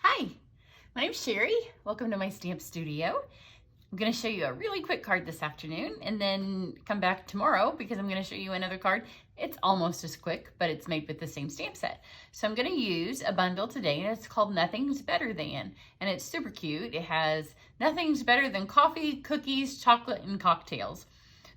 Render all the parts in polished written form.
Hi, my name's Cheri. Welcome to my stamp studio. I'm going to show you a really quick card this afternoon and then come back tomorrow because I'm going to show you another card. It's almost as quick, but it's made with the same stamp set. So I'm going to use a bundle today, and it's called Nothing's Better Than, and it's super cute. It has nothing's better than coffee, cookies, chocolate, and cocktails.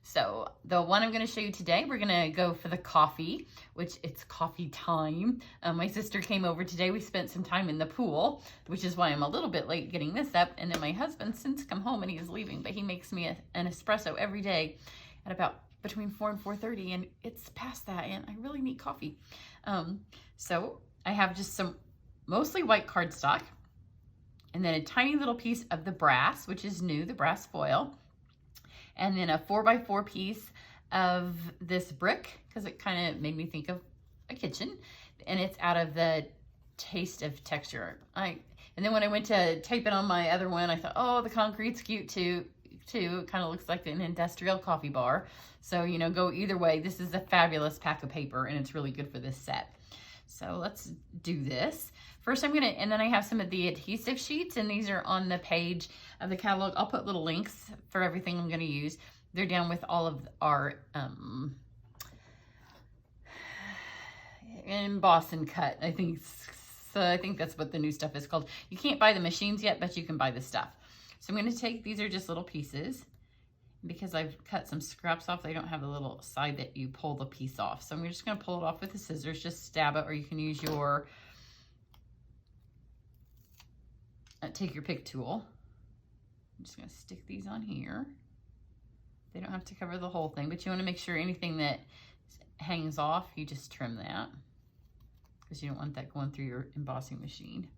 So the one I'm going to show you today, we're going to go for the coffee, which it's coffee time. My sister came over today. We spent some time in the pool, which is why I'm a little bit late getting this up. And then my husband's since come home and he is leaving, but he makes me an espresso every day at about between 4 and 4:30, and it's past that, and I really need coffee. So I have just some mostly white cardstock, and then a tiny little piece of the brass, which is new, the brass foil. And then a 4x4 piece of this brick, because it kind of made me think of a kitchen. And it's out of the Taste of Texture. And then when I went to type it on my other one, I thought, oh, the concrete's cute too. It kind of looks like an industrial coffee bar. So, you know, go either way. This is a fabulous pack of paper, and it's really good for this set. So let's do this. First and then I have some of the adhesive sheets, and these are on the page of the catalog. I'll put little links for everything I'm gonna use. They're down with all of our emboss and cut, I think. So I think that's what the new stuff is called. You can't buy the machines yet, but you can buy the stuff. So I'm gonna take, these are just little pieces. Because I've cut some scraps off, they don't have the little side that you pull the piece off. So I'm just gonna pull it off with the scissors, just stab it, or you can use your, take your pick tool. I'm just gonna stick these on here. They don't have to cover the whole thing, but you wanna make sure anything that hangs off, you just trim that, because you don't want that going through your embossing machine.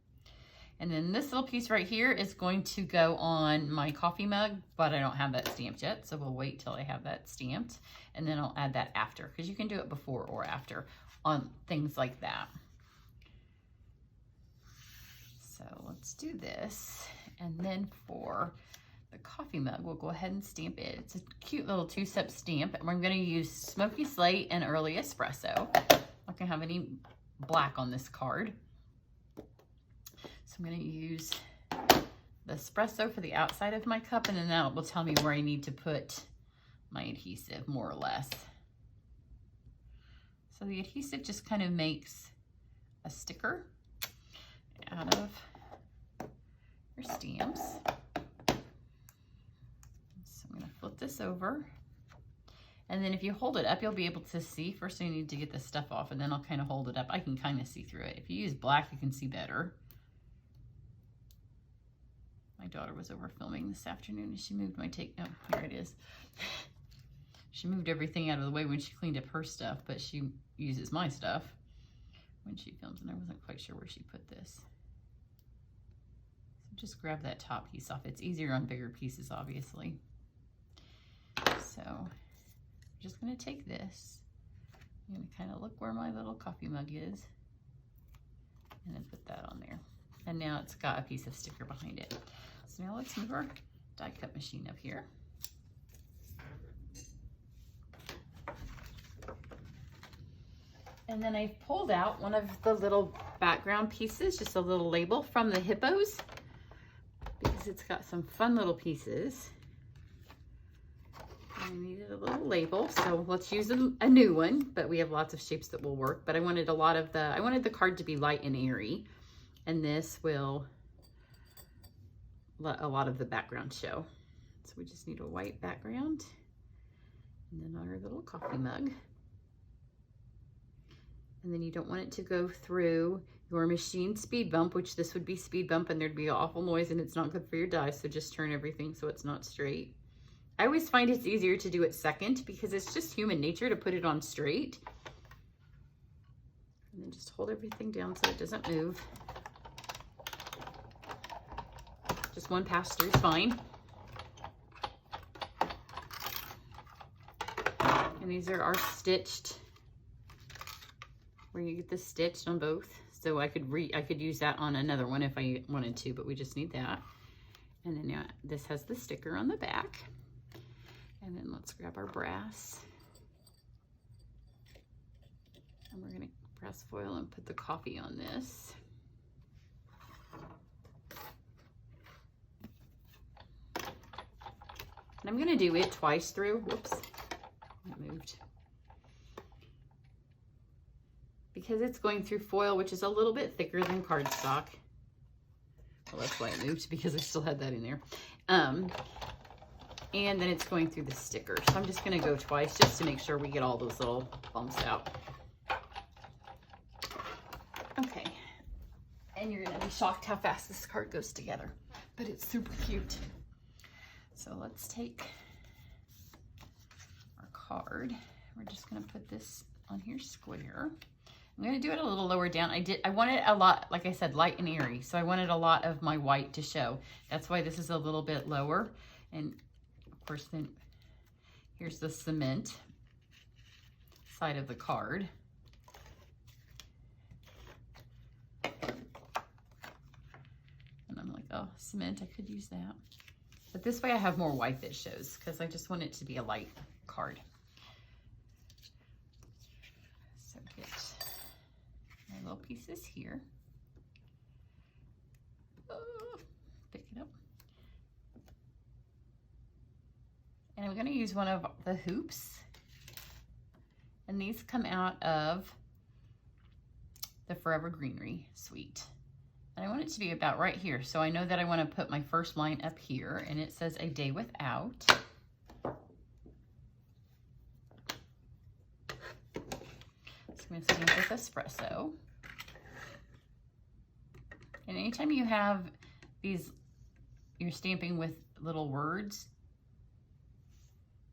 And then this little piece right here is going to go on my coffee mug, but I don't have that stamped yet, so we'll wait till I have that stamped, and then I'll add that after, because you can do it before or after on things like that. So let's do this. And then for the coffee mug, we'll go ahead and stamp it. It's a cute little 2-step stamp, and we're gonna use Smoky Slate and Early Espresso. I don't have any black on this card. So I'm going to use the espresso for the outside of my cup, and then that will tell me where I need to put my adhesive, more or less. So the adhesive just kind of makes a sticker out of your stamps. So I'm going to flip this over. And then if you hold it up, you'll be able to see. First, you need to get the stuff off, and then I'll kind of hold it up. I can kind of see through it. If you use black, you can see better. My daughter was over filming this afternoon, and she moved my tape. Oh, here it is. She moved everything out of the way when she cleaned up her stuff, but she uses my stuff when she films, and I wasn't quite sure where she put this. So just grab that top piece off. It's easier on bigger pieces, obviously. So I'm just going to take this. I'm going to kind of look where my little coffee mug is, and then put that on there. And now it's got a piece of sticker behind it. So now let's move our die cut machine up here. And then I pulled out one of the little background pieces, just a little label from the hippos, because it's got some fun little pieces. I needed a little label, so let's use a new one, but we have lots of shapes that will work. But I wanted the card to be light and airy, and this will let a lot of the background show. So we just need a white background, and then our little coffee mug. And then you don't want it to go through your machine speed bump, which this would be speed bump, and there'd be an awful noise, and it's not good for your die. So just turn everything so it's not straight. I always find it's easier to do it second, because it's just human nature to put it on straight. And then just hold everything down so it doesn't move. Just one pass through is fine. And these are our stitched, where you get this stitched on both. So I could use that on another one if I wanted to, but we just need that. And then now this has the sticker on the back. And then let's grab our brass. And we're gonna brass foil and put the coffee on this. I'm going to do it twice through. Whoops, it moved. Because it's going through foil, which is a little bit thicker than cardstock. Well, that's why it moved, because I still had that in there. And then it's going through the sticker. So I'm just going to go twice just to make sure we get all those little bumps out. Okay. And you're going to be shocked how fast this card goes together. But it's super cute. So let's take our card. We're just going to put this on here square. I'm going to do it a little lower down. I wanted a lot, like I said, light and airy. So I wanted a lot of my white to show. That's why this is a little bit lower. And of course, then here's the cement side of the card. And I'm like, oh, cement, I could use that. But this way I have more white that shows, because I just want it to be a light card. So get my little pieces here. Oh, pick it up. And I'm going to use one of the hoops. And these come out of the Forever Greenery Suite. And I want it to be about right here. So I know that I want to put my first line up here, and it says A Day Without. So I'm going to stamp with espresso. And anytime you have these, you're stamping with little words,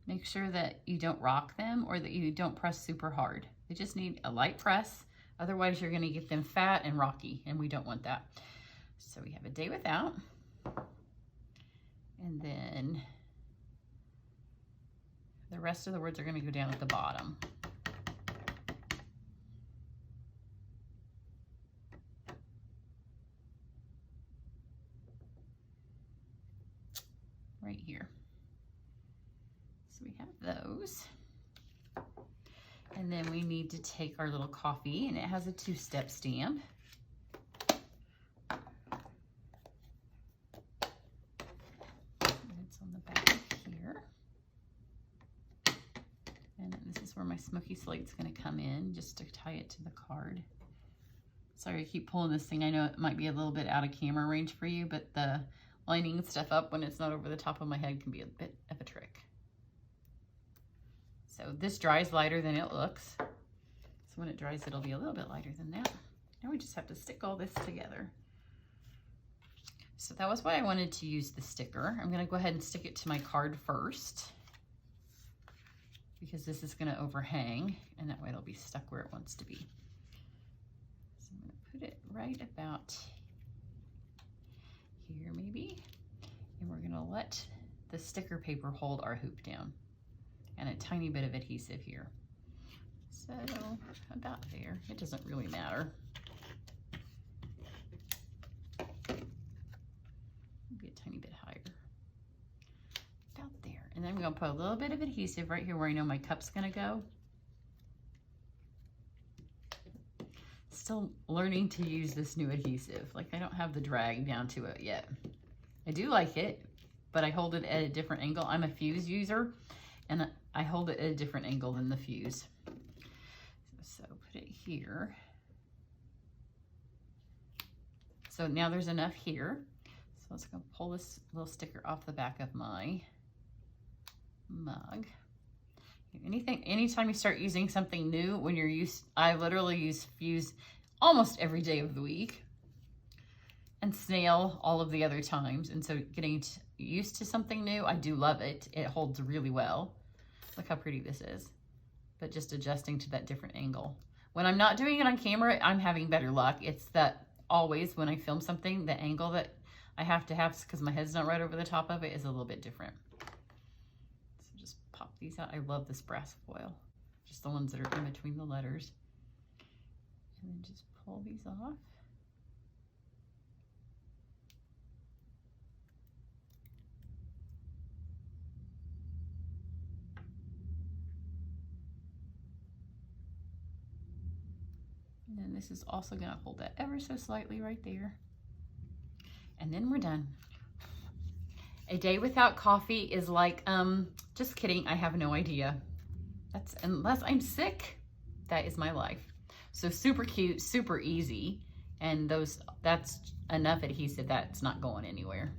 make sure that you don't rock them or that you don't press super hard. They just need a light press. Otherwise, you're going to get them fat and rocky, and we don't want that. So we have A Day Without. And then the rest of the words are going to go down at the bottom. Right here. So we have those. And then we need to take our little coffee, and it has a 2-step stamp. And it's on the back here. And this is where my smoky slate's going to come in, just to tie it to the card. Sorry, I keep pulling this thing. I know it might be a little bit out of camera range for you, but the lining stuff up when it's not over the top of my head can be a bit of a trick. So this dries lighter than it looks. So when it dries, it'll be a little bit lighter than that. Now we just have to stick all this together. So that was why I wanted to use the sticker. I'm going to go ahead and stick it to my card first, because this is going to overhang, and that way it'll be stuck where it wants to be. So I'm going to put it right about here maybe, and we're going to let the sticker paper hold our hoop down, and a tiny bit of adhesive here. So about there. It doesn't really matter. Maybe a tiny bit higher. About there. And then I'm going to put a little bit of adhesive right here where I know my cup's going to go. Still learning to use this new adhesive. Like, I don't have the drag down to it yet. I do like it, but I hold it at a different angle. I'm a fuse user, and I hold it at a different angle than the fuse. So put it here. So now there's enough here. So let's go pull this little sticker off the back of my mug. Anytime you start using something new, when you're I literally use fuse almost every day of the week, and snail all of the other times. And so getting used to something new, I do love it. It holds really well. Look how pretty this is. But just adjusting to that different angle. When I'm not doing it on camera, I'm having better luck. It's that always when I film something, the angle that I have to have, because my head's not right over the top of it, is a little bit different. So just pop these out. I love this brass foil. Just the ones that are in between the letters. And then just pull these off. And then this is also going to hold that ever so slightly right there. And then we're done. A day without coffee is like, just kidding, I have no idea. That's, unless I'm sick, that is my life. So super cute, super easy. And that's enough adhesive that's not going anywhere.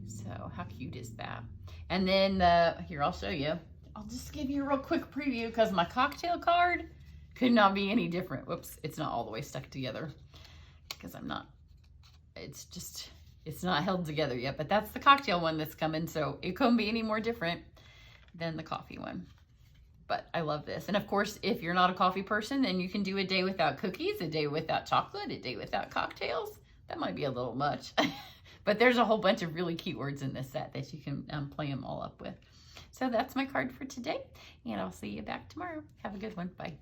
So how cute is that? And then here, I'll show you. I'll just give you a real quick preview because my cocktail card could not be any different. Whoops, it's not all the way stuck together because it's not held together yet, but that's the cocktail one that's coming. So it couldn't be any more different than the coffee one. But I love this. And of course, if you're not a coffee person, then you can do a day without cookies, a day without chocolate, a day without cocktails. That might be a little much. But there's a whole bunch of really cute words in this set that you can play them all up with. So that's my card for today. And I'll see you back tomorrow. Have a good one. Bye.